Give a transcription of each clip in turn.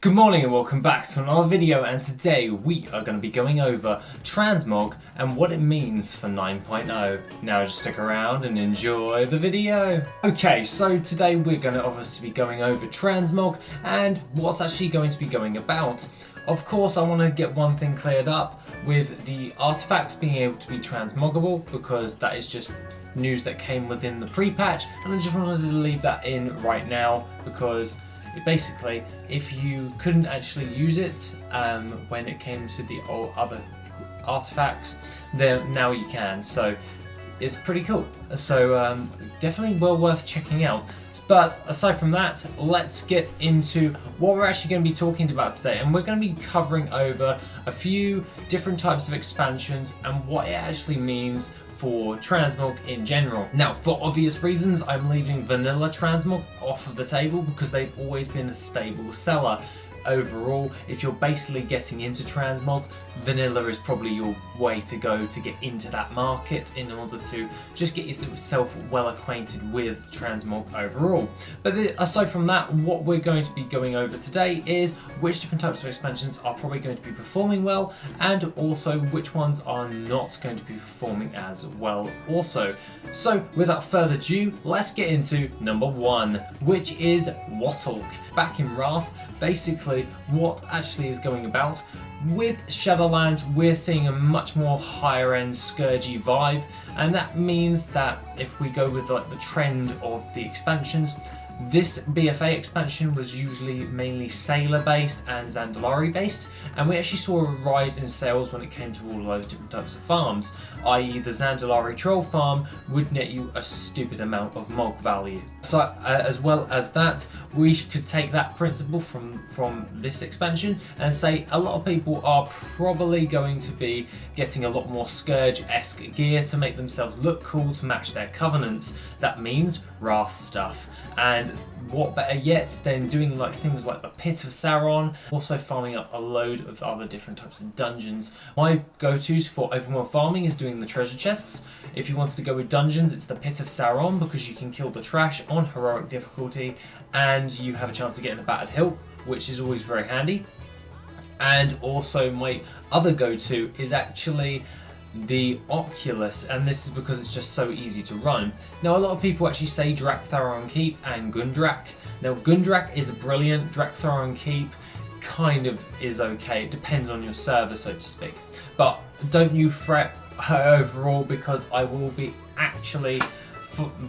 Good morning and welcome back to another video, and today we are going to be going over Transmog and what it means for 9.0. Now just stick around and enjoy the video. Okay, so today we're going to obviously be going over Transmog and what's actually going to be going about. Of course, I want to get one thing cleared up with the artifacts being able to be transmoggable, because that is just news that came within the pre-patch, and I just wanted to leave that in right now because basically, if you couldn't actually use it when it came to the other artifacts, then now you can. So it's pretty cool. So definitely well worth checking out. But aside from that, let's get into what we're actually going to be talking about today. And we're going to be covering over a few different types of expansions and what it actually means for Transmog in general. Now, for obvious reasons, I'm leaving vanilla Transmog off of the table because they've always been a stable seller. Overall, if you're basically getting into Transmog, vanilla is probably your way to go to get into that market in order to just get yourself well acquainted with Transmog overall. But aside from that, what we're going to be going over today is which different types of expansions are probably going to be performing well, and also which ones are not going to be performing as well also. So without further ado, let's get into number one, which is Wattlk. Back in Wrath, basically what actually is going about with Shadowlands, we're seeing a much more higher end scourgy vibe, and that means that if we go with like the trend of the expansions, this BFA expansion was usually mainly Sailor based and Zandalari based, and we actually saw a rise in sales when it came to all of those different types of farms, i.e. the Zandalari troll farm would net you a stupid amount of Mog value. So as well as that, we could take that principle from this expansion and say a lot of people are probably going to be getting a lot more Scourge-esque gear to make themselves look cool to match their covenants. That means Wrath stuff. And what better yet than doing like things like the Pit of Sauron, also farming up a load of other different types of dungeons. My go-tos for open world farming is doing the treasure chests. If you wanted to go with dungeons, it's the Pit of Sauron because you can kill the trash on heroic difficulty and you have a chance to get in a battered hill, which is always very handy. And also my other go-to is actually the Oculus, and this is because it's just so easy to run. Now a lot of people actually say Drak-Tharon Keep and Gundrak. Now Gundrak is brilliant, Drak-Tharon Keep kind of is okay, it depends on your server so to speak. But don't you fret overall, because I will be actually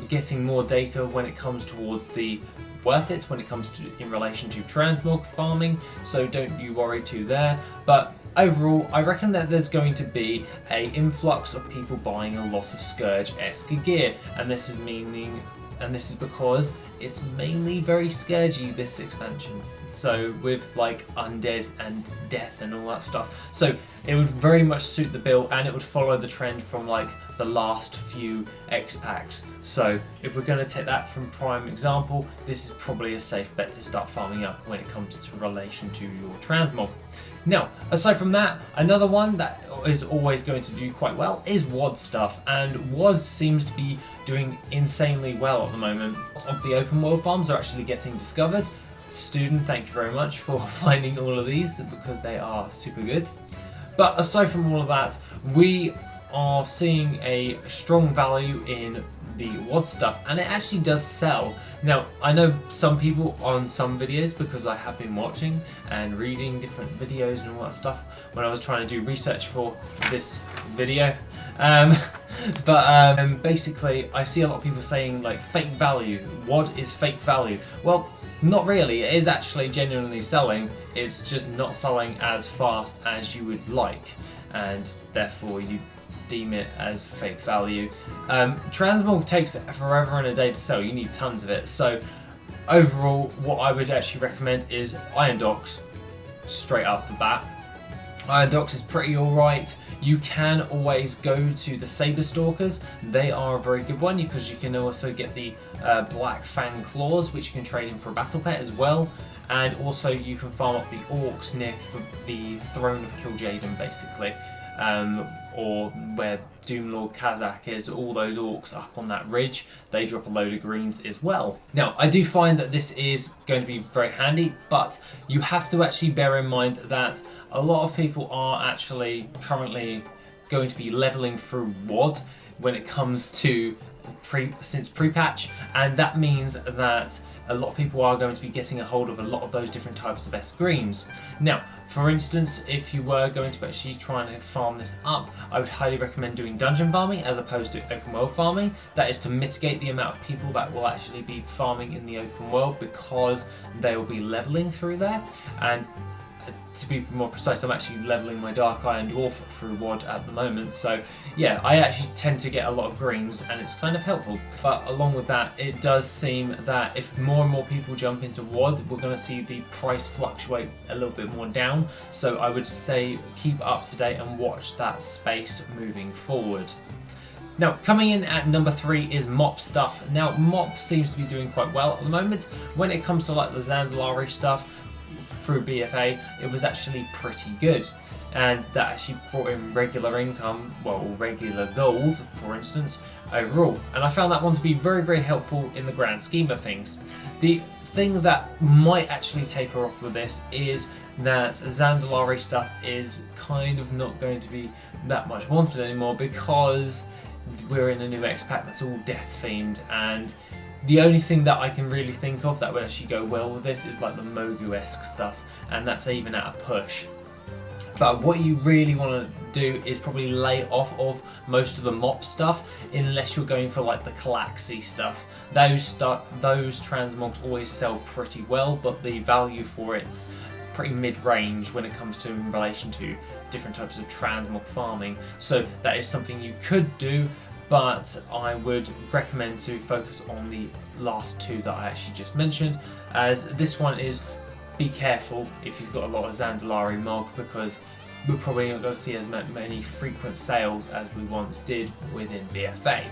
getting more data when it comes towards the WorthIt, when it comes to in relation to Transmog farming, so don't you worry too there. But overall, I reckon that there's going to be an influx of people buying a lot of Scourge-esque gear, and this is because it's mainly very Scourgy, this expansion. So with like undead and death and all that stuff. So it would very much suit the bill, and it would follow the trend from like the last few X packs. So if we're going to take that from prime example, this is probably a safe bet to start farming up when it comes to relation to your Transmog. Now, aside from that, another one that is always going to do quite well is WoD stuff, and WoD seems to be doing insanely well at the moment. Of the open world farms are actually getting discovered. Student, thank you very much for finding all of these because they are super good. But aside from all of that, we are seeing a strong value in the WoD stuff, and it actually does sell. Now, I know some people on some videos, because I have been watching and reading different videos and all that stuff when I was trying to do research for this video. Basically, I see a lot of people saying like fake value. WoD is fake value. Well, not really. It is actually genuinely selling. It's just not selling as fast as you would like, and therefore you deem it as fake value. Transmog takes forever and a day to sell. You need tons of it. So overall, what I would actually recommend is Iron Docks straight up the bat. Iron Docks is pretty alright. You can always go to the Saber Stalkers. They are a very good one because you can also get the Black Fang Claws, which you can trade in for a battle pet as well. And also you can farm up the Orcs near the Throne of Kil'jaeden basically. or where Doomlord Kazakh is, all those orcs up on that ridge, they drop a load of greens as well. Now, I do find that this is going to be very handy, but you have to actually bear in mind that a lot of people are actually currently going to be leveling through WoD when it comes to since pre-patch, and that means that a lot of people are going to be getting a hold of a lot of those different types of S greens. Now, for instance, if you were going to actually try and farm this up, I would highly recommend doing dungeon farming as opposed to open world farming. That is to mitigate the amount of people that will actually be farming in the open world, because they will be leveling through there. And to be more precise, I'm actually leveling my Dark Iron Dwarf through WoD at the moment, so yeah, I actually tend to get a lot of greens and it's kind of helpful. But along with that, it does seem that if more and more people jump into WoD, we're going to see the price fluctuate a little bit more down, so I would say keep up to date and watch that space moving forward. Now, coming in at number 3 is MOP stuff. Now, MOP seems to be doing quite well at the moment. When it comes to like the Zandalari stuff, through BFA, it was actually pretty good, and that actually brought in regular income, well, regular gold, for instance, overall. And I found that one to be very, very helpful in the grand scheme of things. The thing that might actually taper off with this is that Zandalari stuff is kind of not going to be that much wanted anymore, because we're in a new X pack that's all death themed, and the only thing that I can really think of that would actually go well with this is like the Mogu-esque stuff, and that's even at a push. But what you really want to do is probably lay off of most of the MOP stuff, unless you're going for like the Calaxy stuff. Those transmogs always sell pretty well, but the value for it's pretty mid-range when it comes to in relation to different types of transmog farming. So that is something you could do, but I would recommend to focus on the last two that I actually just mentioned, as this one is be careful if you've got a lot of Zandalari Mog, because we're probably not going to see as many frequent sales as we once did within BFA.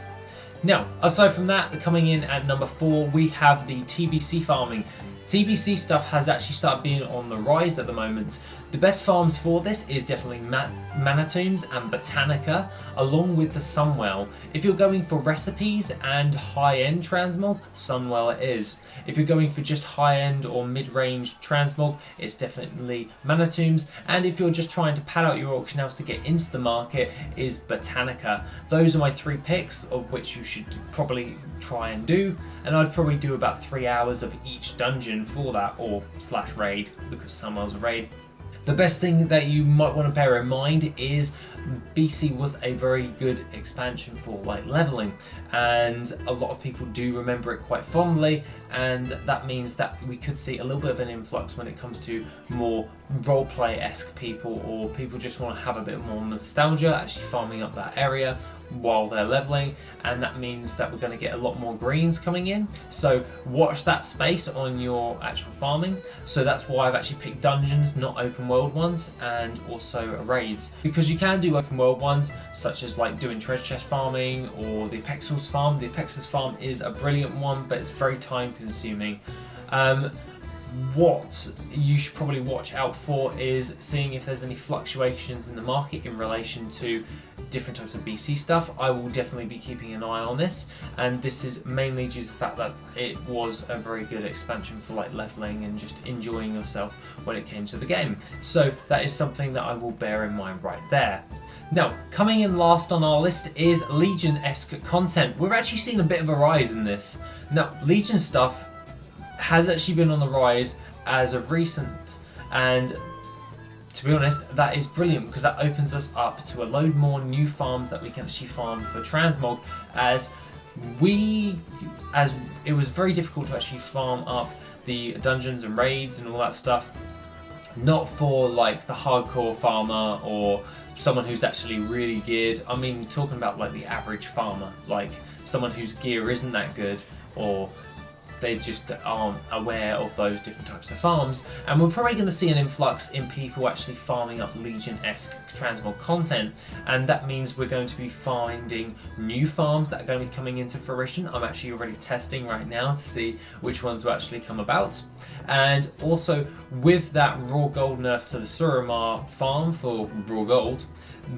Now, aside from that, coming in at number 4, we have the TBC farming. TBC stuff has actually started being on the rise at the moment. The best farms for this is definitely Manatombs and Botanica, along with the Sunwell. If you're going for recipes and high-end transmog, Sunwell it is. If you're going for just high-end or mid-range transmog, it's definitely Manatombs. And if you're just trying to pad out your auction house to get into the market, is Botanica. Those are my 3 picks, of which you should probably try and do. And I'd probably do about 3 hours of each dungeon for that, or / raid, because Sunwell's a raid. The best thing that you might want to bear in mind is BC was a very good expansion for like leveling, and a lot of people do remember it quite fondly, and that means that we could see a little bit of an influx when it comes to more roleplay-esque people, or people just want to have a bit more nostalgia actually farming up that area while they're leveling, and that means that we're going to get a lot more greens coming in. So watch that space on your actual farming. So that's why I've actually picked dungeons, not open world ones, and also raids, because you can do open world ones such as like doing treasure chest farming or the Apexels farm. The Apexels farm is a brilliant one, but it's very time consuming. What you should probably watch out for is seeing if there's any fluctuations in the market in relation to different types of BC stuff. I will definitely be keeping an eye on this, and this is mainly due to the fact that it was a very good expansion for like leveling and just enjoying yourself when it came to the game. So that is something that I will bear in mind right there. Now, coming in last on our list is Legion-esque content. We're actually seeing a bit of a rise in this. Now, Legion stuff has actually been on the rise as of recent, and to be honest, that is brilliant, because that opens us up to a load more new farms that we can actually farm for transmog, as it was very difficult to actually farm up the dungeons and raids and all that stuff, not for like the hardcore farmer or someone who's actually really geared. I mean, talking about like the average farmer, like someone whose gear isn't that good, or they just aren't aware of those different types of farms. And we're probably going to see an influx in people actually farming up Legion-esque transmog content, and that means we're going to be finding new farms that are going to be coming into fruition. I'm actually already testing right now to see which ones will actually come about. And also with that raw gold nerf to the Suramar farm for raw gold,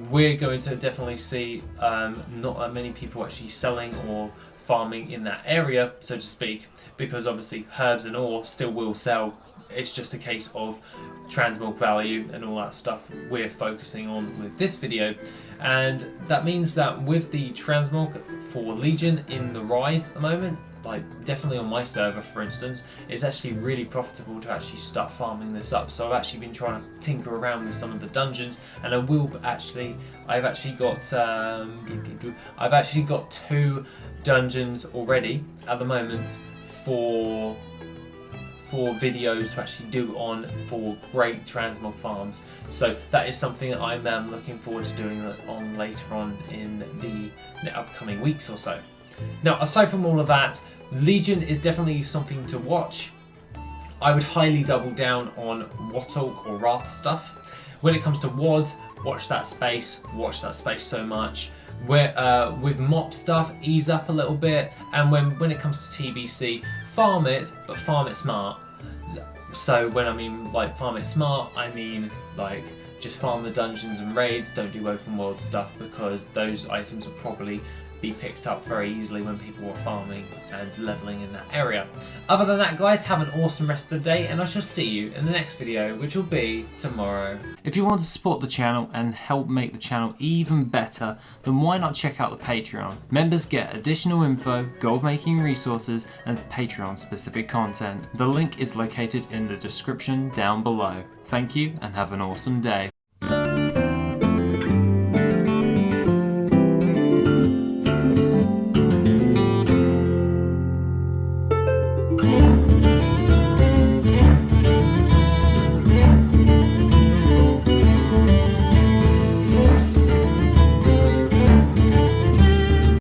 we're going to definitely see not that many people actually selling or farming in that area, so to speak, because obviously herbs and ore still will sell. It's just a case of transmog value and all that stuff we're focusing on with this video. And that means that with the transmog for Legion in the rise at the moment, like definitely on my server for instance, it's actually really profitable to actually start farming this up. So I've actually been trying to tinker around with some of the dungeons, and I've actually got 2 dungeons already at the moment for videos to actually do on for great transmog farms. So that is something that I'm looking forward to doing on later on in the upcoming weeks or so. Now, aside from all of that, Legion is definitely something to watch. I would highly double down on Wattalk or Wrath stuff. When it comes to WoD, watch that space so much. With mop stuff, ease up a little bit, and when it comes to TBC, farm it, but farm it smart. So when I mean like farm it smart, I mean like just farm the dungeons and raids, don't do open world stuff, because those items will probably be picked up very easily when people are farming and leveling in that area. Other than that, guys, have an awesome rest of the day, and I shall see you in the next video, which will be tomorrow. If you want to support the channel and help make the channel even better, then why not check out the Patreon? Members get additional info, gold making resources, and Patreon specific content. The link is located in the description down below. Thank you and have an awesome day.